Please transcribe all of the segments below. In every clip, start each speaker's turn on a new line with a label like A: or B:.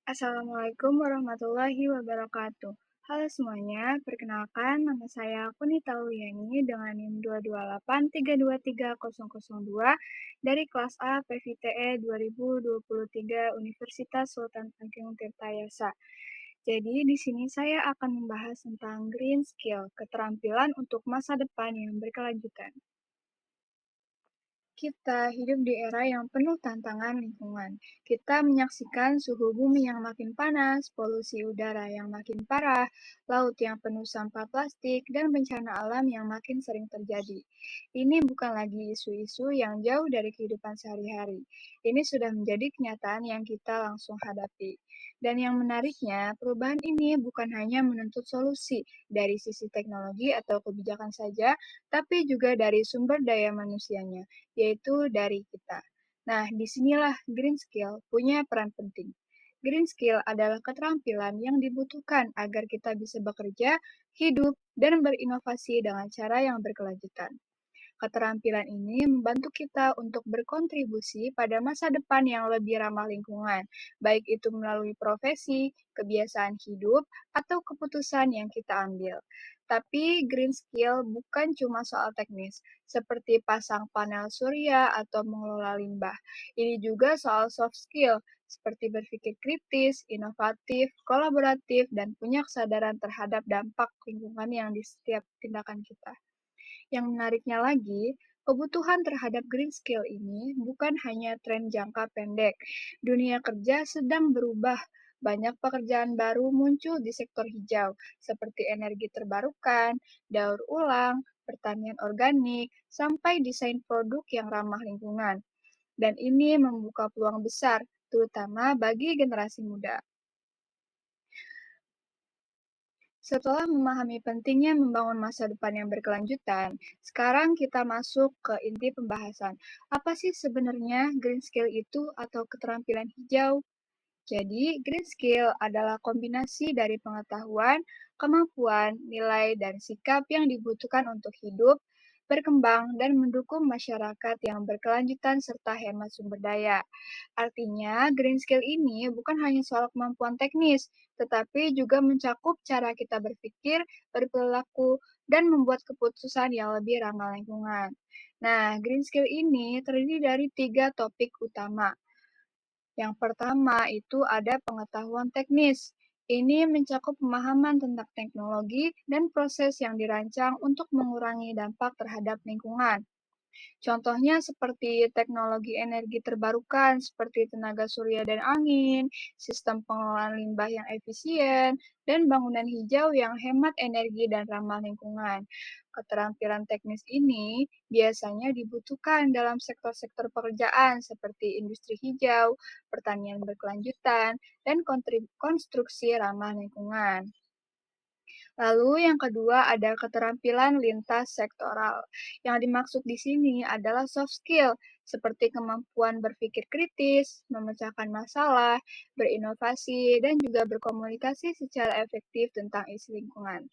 A: Assalamualaikum warahmatullahi wabarakatuh. Halo semuanya, perkenalkan nama saya Kunita Liani dengan NIM 228323002 dari kelas A PVTE 2023 Universitas Sultan Ageng Tirtayasa. Jadi di sini saya akan membahas tentang green skill, keterampilan untuk masa depan yang berkelanjutan. Kita hidup di era yang penuh tantangan lingkungan. Kita menyaksikan suhu bumi yang makin panas, polusi udara yang makin parah, laut yang penuh sampah plastik, dan bencana alam yang makin sering terjadi. Ini bukan lagi isu-isu yang jauh dari kehidupan sehari-hari. Ini sudah menjadi kenyataan yang kita langsung hadapi. Dan yang menariknya, perubahan ini bukan hanya menuntut solusi dari sisi teknologi atau kebijakan saja, tapi juga dari sumber daya manusianya yaitu dari kita. Nah, disinilah green skill punya peran penting. Green skill adalah keterampilan yang dibutuhkan agar kita bisa bekerja, hidup, dan berinovasi dengan cara yang berkelanjutan. Keterampilan ini membantu kita untuk berkontribusi pada masa depan yang lebih ramah lingkungan, baik itu melalui profesi, kebiasaan hidup, atau keputusan yang kita ambil. Tapi green skill bukan cuma soal teknis, seperti pasang panel surya atau mengelola limbah. Ini juga soal soft skill, seperti berpikir kritis, inovatif, kolaboratif, dan punya kesadaran terhadap dampak lingkungan yang di setiap tindakan kita. Yang menariknya lagi, kebutuhan terhadap green skill ini bukan hanya tren jangka pendek. Dunia kerja sedang berubah. Banyak pekerjaan baru muncul di sektor hijau, seperti energi terbarukan, daur ulang, pertanian organik, sampai desain produk yang ramah lingkungan. Dan ini membuka peluang besar, terutama bagi generasi muda. Setelah memahami pentingnya membangun masa depan yang berkelanjutan, sekarang kita masuk ke inti pembahasan. Apa sih sebenarnya green skill itu atau keterampilan hijau? Jadi, green skill adalah kombinasi dari pengetahuan, kemampuan, nilai, dan sikap yang dibutuhkan untuk hidup, berkembang, dan mendukung masyarakat yang berkelanjutan serta hemat sumber daya. Artinya, green skill ini bukan hanya soal kemampuan teknis, tetapi juga mencakup cara kita berpikir, berperilaku, dan membuat keputusan yang lebih ramah lingkungan. Nah, green skill ini terdiri dari tiga topik utama. Yang pertama itu ada pengetahuan teknis. Ini mencakup pemahaman tentang teknologi dan proses yang dirancang untuk mengurangi dampak terhadap lingkungan. Contohnya seperti teknologi energi terbarukan seperti tenaga surya dan angin, sistem pengelolaan limbah yang efisien, dan bangunan hijau yang hemat energi dan ramah lingkungan. Keterampilan teknis ini biasanya dibutuhkan dalam sektor-sektor pekerjaan seperti industri hijau, pertanian berkelanjutan, dan konstruksi ramah lingkungan. Lalu yang kedua ada keterampilan lintas sektoral. Yang dimaksud di sini adalah soft skill, seperti kemampuan berpikir kritis, memecahkan masalah, berinovasi, dan juga berkomunikasi secara efektif tentang isu lingkungan.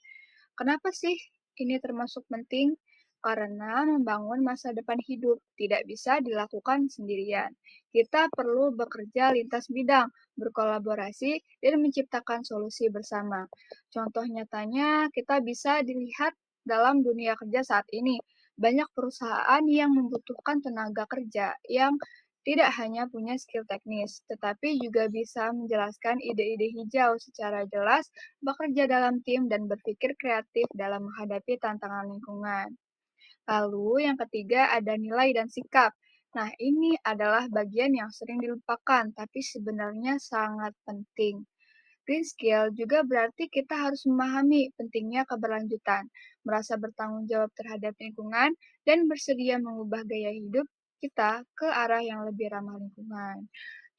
A: Kenapa sih ini termasuk penting? Karena membangun masa depan hidup tidak bisa dilakukan sendirian. Kita perlu bekerja lintas bidang, berkolaborasi, dan menciptakan solusi bersama. Contoh nyatanya kita bisa dilihat dalam dunia kerja saat ini. Banyak perusahaan yang membutuhkan tenaga kerja yang tidak hanya punya skill teknis, tetapi juga bisa menjelaskan ide-ide hijau secara jelas, bekerja dalam tim, dan berpikir kreatif dalam menghadapi tantangan lingkungan. Lalu yang ketiga ada nilai dan sikap. Nah, ini adalah bagian yang sering dilupakan, tapi sebenarnya sangat penting. Green skill juga berarti kita harus memahami pentingnya keberlanjutan, merasa bertanggung jawab terhadap lingkungan, dan bersedia mengubah gaya hidup kita ke arah yang lebih ramah lingkungan.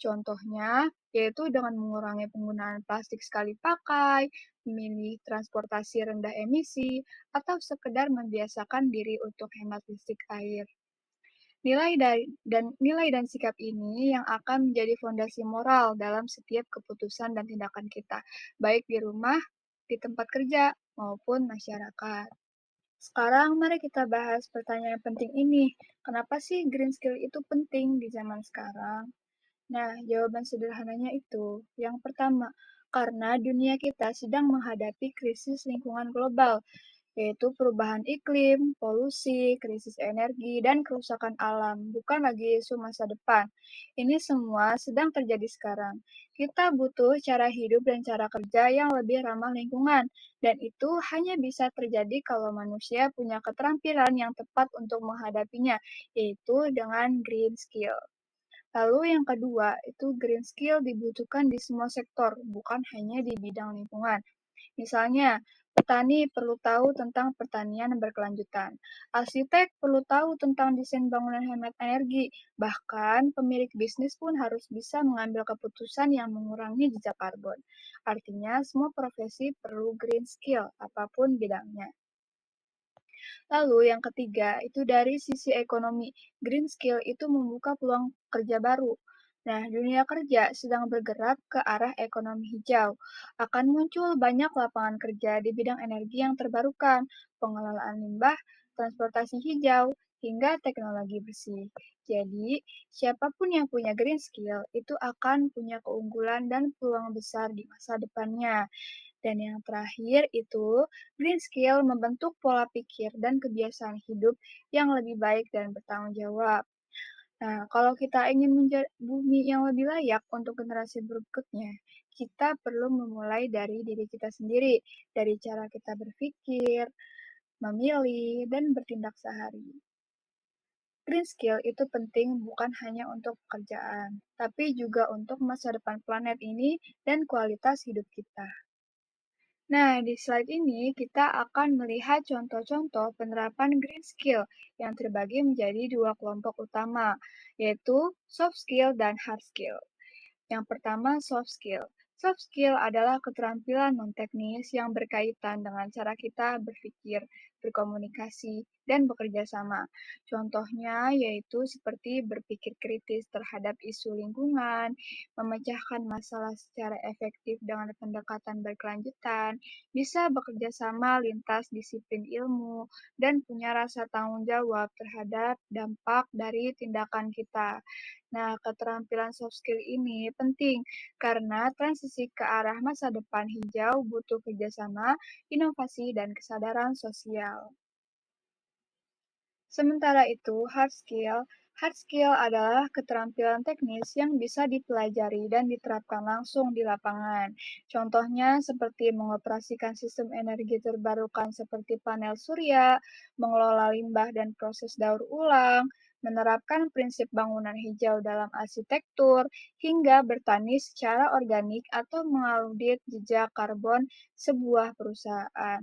A: Contohnya, yaitu dengan mengurangi penggunaan plastik sekali pakai, memilih transportasi rendah emisi, atau sekedar membiasakan diri untuk hemat listrik air. Nilai dan sikap ini yang akan menjadi fondasi moral dalam setiap keputusan dan tindakan kita, baik di rumah, di tempat kerja, maupun masyarakat. Sekarang mari kita bahas pertanyaan penting ini. Kenapa sih green skill itu penting di zaman sekarang? Nah, jawaban sederhananya itu, yang pertama, karena dunia kita sedang menghadapi krisis lingkungan global, yaitu perubahan iklim, polusi, krisis energi, dan kerusakan alam, bukan lagi isu masa depan. Ini semua sedang terjadi sekarang. Kita butuh cara hidup dan cara kerja yang lebih ramah lingkungan, dan itu hanya bisa terjadi kalau manusia punya keterampilan yang tepat untuk menghadapinya, yaitu dengan green skill. Lalu yang kedua, itu green skill dibutuhkan di semua sektor, bukan hanya di bidang lingkungan. Misalnya, petani perlu tahu tentang pertanian berkelanjutan. Arsitek perlu tahu tentang desain bangunan hemat energi. Bahkan, pemilik bisnis pun harus bisa mengambil keputusan yang mengurangi jejak karbon. Artinya, semua profesi perlu green skill, apapun bidangnya. Lalu yang ketiga, itu dari sisi ekonomi. Green skill itu membuka peluang kerja baru. Nah, dunia kerja sedang bergerak ke arah ekonomi hijau. Akan muncul banyak lapangan kerja di bidang energi yang terbarukan, pengelolaan limbah, transportasi hijau, hingga teknologi bersih. Jadi, siapapun yang punya green skill itu akan punya keunggulan dan peluang besar di masa depannya. Dan yang terakhir itu, green skill membentuk pola pikir dan kebiasaan hidup yang lebih baik dan bertanggung jawab. Nah, kalau kita ingin menjadi bumi yang lebih layak untuk generasi berikutnya, kita perlu memulai dari diri kita sendiri, dari cara kita berpikir, memilih, dan bertindak sehari. Green skill itu penting bukan hanya untuk pekerjaan, tapi juga untuk masa depan planet ini dan kualitas hidup kita. Nah, di slide ini kita akan melihat contoh-contoh penerapan green skill yang terbagi menjadi dua kelompok utama, yaitu soft skill dan hard skill. Yang pertama, soft skill. Soft skill adalah keterampilan non-teknis yang berkaitan dengan cara kita berpikir, berkomunikasi, dan bekerja sama. Contohnya yaitu seperti berpikir kritis terhadap isu lingkungan, memecahkan masalah secara efektif dengan pendekatan berkelanjutan, bisa bekerja sama lintas disiplin ilmu, dan punya rasa tanggung jawab terhadap dampak dari tindakan kita. Nah, keterampilan soft skill ini penting karena transisi ke arah masa depan hijau butuh kerjasama, inovasi, dan kesadaran sosial. Sementara itu, hard skill adalah keterampilan teknis yang bisa dipelajari dan diterapkan langsung di lapangan. Contohnya seperti mengoperasikan sistem energi terbarukan seperti panel surya, mengelola limbah dan proses daur ulang, menerapkan prinsip bangunan hijau dalam arsitektur, hingga bertani secara organik atau mengaudit jejak karbon sebuah perusahaan.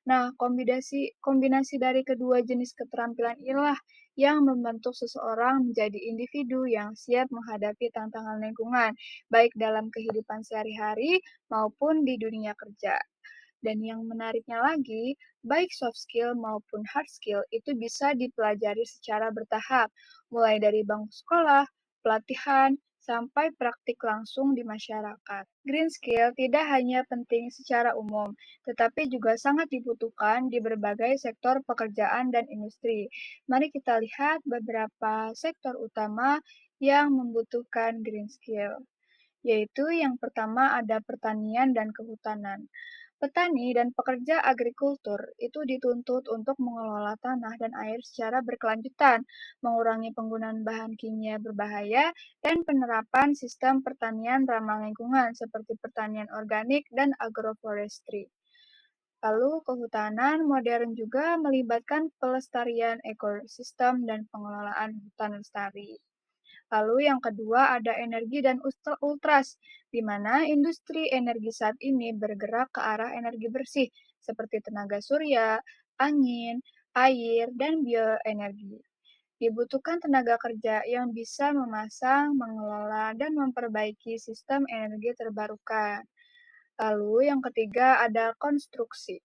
A: Nah, kombinasi kombinasi dari kedua jenis keterampilan inilah yang membentuk seseorang menjadi individu yang siap menghadapi tantangan lingkungan, baik dalam kehidupan sehari-hari maupun di dunia kerja. Dan yang menariknya lagi, baik soft skill maupun hard skill itu bisa dipelajari secara bertahap, mulai dari bangku sekolah, pelatihan, sampai praktik langsung di masyarakat. Green skill tidak hanya penting secara umum, tetapi juga sangat dibutuhkan di berbagai sektor pekerjaan dan industri. Mari kita lihat beberapa sektor utama yang membutuhkan green skill, yaitu yang pertama ada pertanian dan kehutanan. Petani dan pekerja agrikultur itu dituntut untuk mengelola tanah dan air secara berkelanjutan, mengurangi penggunaan bahan kimia berbahaya, dan penerapan sistem pertanian ramah lingkungan seperti pertanian organik dan agroforestry. Lalu, kehutanan modern juga melibatkan pelestarian ekosistem dan pengelolaan hutan lestari. Lalu yang kedua ada energi dan ultras, di mana industri energi saat ini bergerak ke arah energi bersih, seperti tenaga surya, angin, air, dan bioenergi. Dibutuhkan tenaga kerja yang bisa memasang, mengelola, dan memperbaiki sistem energi terbarukan. Lalu yang ketiga ada konstruksi.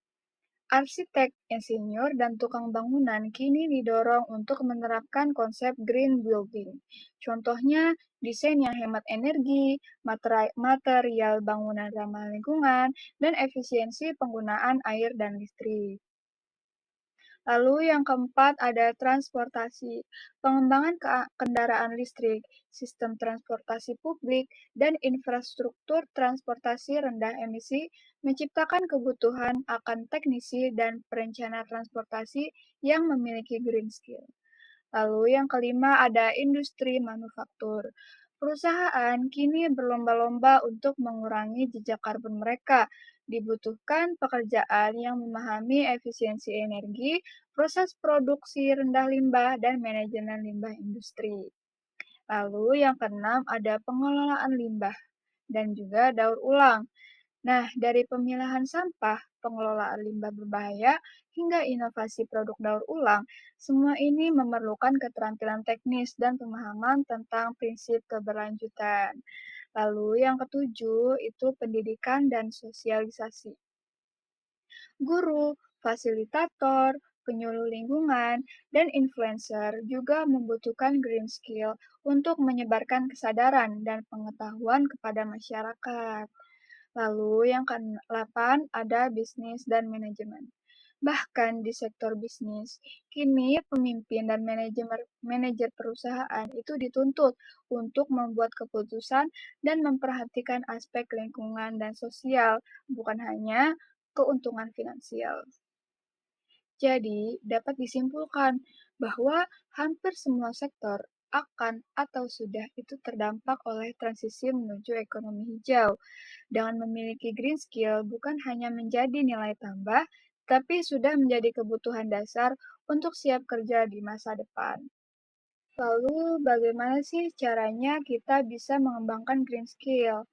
A: Arsitek, insinyur, dan tukang bangunan kini didorong untuk menerapkan konsep green building. Contohnya, desain yang hemat energi, material bangunan ramah lingkungan, dan efisiensi penggunaan air dan listrik. Lalu yang keempat ada transportasi, pengembangan kendaraan listrik, sistem transportasi publik, dan infrastruktur transportasi rendah emisi menciptakan kebutuhan akan teknisi dan perencana transportasi yang memiliki green skill. Lalu yang kelima ada industri manufaktur. Perusahaan kini berlomba-lomba untuk mengurangi jejak karbon mereka. Dibutuhkan pekerjaan yang memahami efisiensi energi, proses produksi rendah limbah, dan manajemen limbah industri. Lalu yang keenam ada pengelolaan limbah dan juga daur ulang. Nah, dari pemilahan sampah, pengelolaan limbah berbahaya, hingga inovasi produk daur ulang, semua ini memerlukan keterampilan teknis dan pemahaman tentang prinsip keberlanjutan. Lalu yang ketujuh itu pendidikan dan sosialisasi. Guru, fasilitator, penyuluh lingkungan, dan influencer juga membutuhkan green skill untuk menyebarkan kesadaran dan pengetahuan kepada masyarakat. Lalu yang ke-8 ada bisnis dan manajemen. Bahkan di sektor bisnis, kini pemimpin dan manajer perusahaan itu dituntut untuk membuat keputusan dan memperhatikan aspek lingkungan dan sosial, bukan hanya keuntungan finansial. Jadi, dapat disimpulkan bahwa hampir semua sektor akan atau sudah itu terdampak oleh transisi menuju ekonomi hijau. Dengan memiliki green skill bukan hanya menjadi nilai tambah, tapi sudah menjadi kebutuhan dasar untuk siap kerja di masa depan. Lalu, bagaimana sih caranya kita bisa mengembangkan green skill?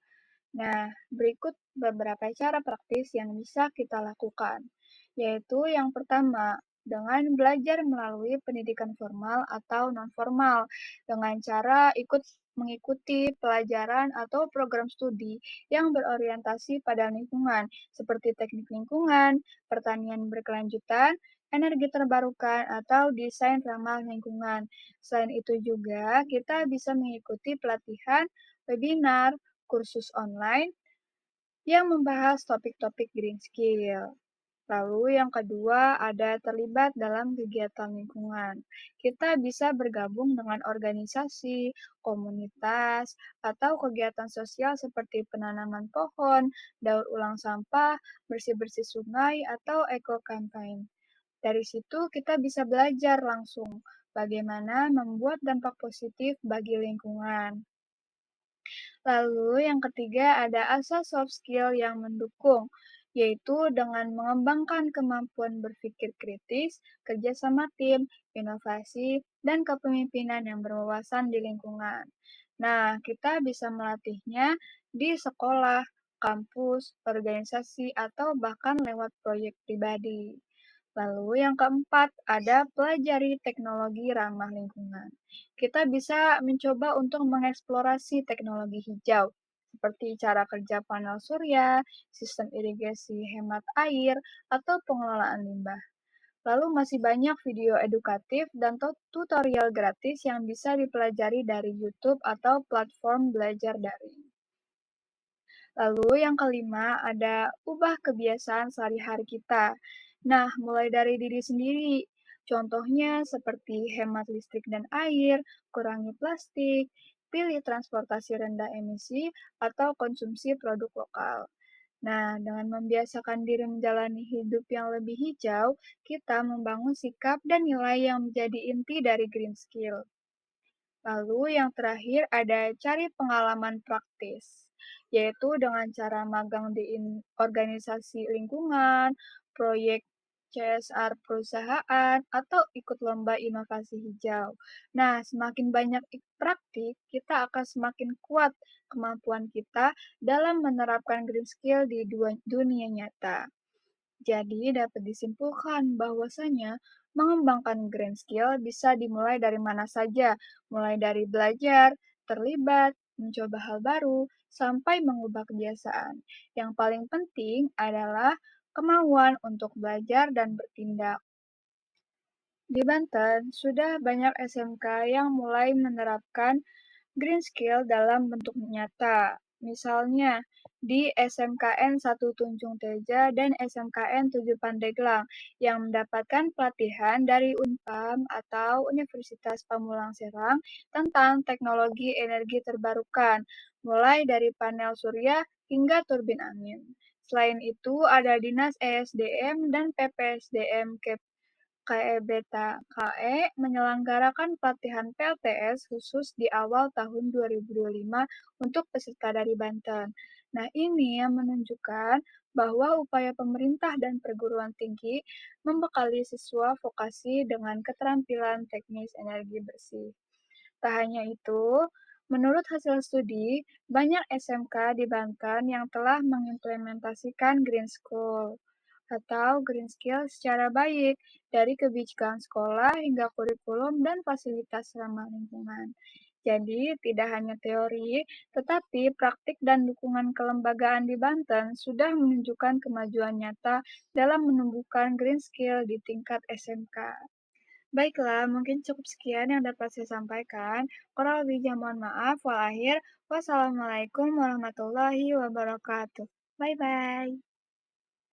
A: Nah, berikut beberapa cara praktis yang bisa kita lakukan, yaitu yang pertama, dengan belajar melalui pendidikan formal atau non-formal, dengan cara mengikuti pelajaran atau program studi yang berorientasi pada lingkungan, seperti teknik lingkungan, pertanian berkelanjutan, energi terbarukan, atau desain ramah lingkungan. Selain itu juga, kita bisa mengikuti pelatihan, webinar, kursus online yang membahas topik-topik green skill. Lalu yang kedua ada terlibat dalam kegiatan lingkungan. Kita bisa bergabung dengan organisasi, komunitas, atau kegiatan sosial seperti penanaman pohon, daur ulang sampah, bersih-bersih sungai, atau eco campaign. Dari situ kita bisa belajar langsung bagaimana membuat dampak positif bagi lingkungan. Lalu yang ketiga ada asas soft skill yang mendukung, yaitu dengan mengembangkan kemampuan berpikir kritis, kerjasama tim, inovasi, dan kepemimpinan yang berwawasan di lingkungan. Nah, kita bisa melatihnya di sekolah, kampus, organisasi, atau bahkan lewat proyek pribadi. Lalu yang keempat, ada pelajari teknologi ramah lingkungan. Kita bisa mencoba untuk mengeksplorasi teknologi hijau, seperti cara kerja panel surya, sistem irigasi hemat air, atau pengelolaan limbah. Lalu masih banyak video edukatif dan tutorial gratis yang bisa dipelajari dari YouTube atau platform belajar daring. Lalu yang kelima ada ubah kebiasaan sehari-hari kita. Nah, mulai dari diri sendiri. Contohnya seperti hemat listrik dan air, kurangi plastik, pilih transportasi rendah emisi, atau konsumsi produk lokal. Nah, dengan membiasakan diri menjalani hidup yang lebih hijau, kita membangun sikap dan nilai yang menjadi inti dari green skill. Lalu yang terakhir ada cari pengalaman praktis, yaitu dengan cara magang di organisasi lingkungan, proyek CSR perusahaan, atau ikut lomba inovasi hijau. Nah, semakin banyak praktik, kita akan semakin kuat kemampuan kita dalam menerapkan green skill di dunia nyata. Jadi dapat disimpulkan bahwasanya mengembangkan green skill bisa dimulai dari mana saja, mulai dari belajar, terlibat, mencoba hal baru, sampai mengubah kebiasaan. Yang paling penting adalah kemauan untuk belajar dan bertindak. Di Banten, sudah banyak SMK yang mulai menerapkan green skill dalam bentuk nyata. Misalnya, di SMKN 1 Tunjung Teja dan SMKN 7 Pandeglang yang mendapatkan pelatihan dari Unpam atau Universitas Pamulang Serang tentang teknologi energi terbarukan, mulai dari panel surya hingga turbin angin. Selain itu, ada Dinas ESDM dan PPSDM KE menyelenggarakan pelatihan PLTS khusus di awal tahun 2025 untuk peserta dari Banten. Nah, ini yang menunjukkan bahwa upaya pemerintah dan perguruan tinggi membekali siswa vokasi dengan keterampilan teknis energi bersih. Tak hanya itu, menurut hasil studi, banyak SMK di Banten yang telah mengimplementasikan Green School atau Green Skill secara baik, dari kebijakan sekolah hingga kurikulum dan fasilitas ramah lingkungan. Jadi, tidak hanya teori, tetapi praktik dan dukungan kelembagaan di Banten sudah menunjukkan kemajuan nyata dalam menumbuhkan green skill di tingkat SMK. Baiklah, mungkin cukup sekian yang dapat saya sampaikan. Kurang lebihnya mohon maaf. Wassalamualaikum warahmatullahi wabarakatuh. Bye bye.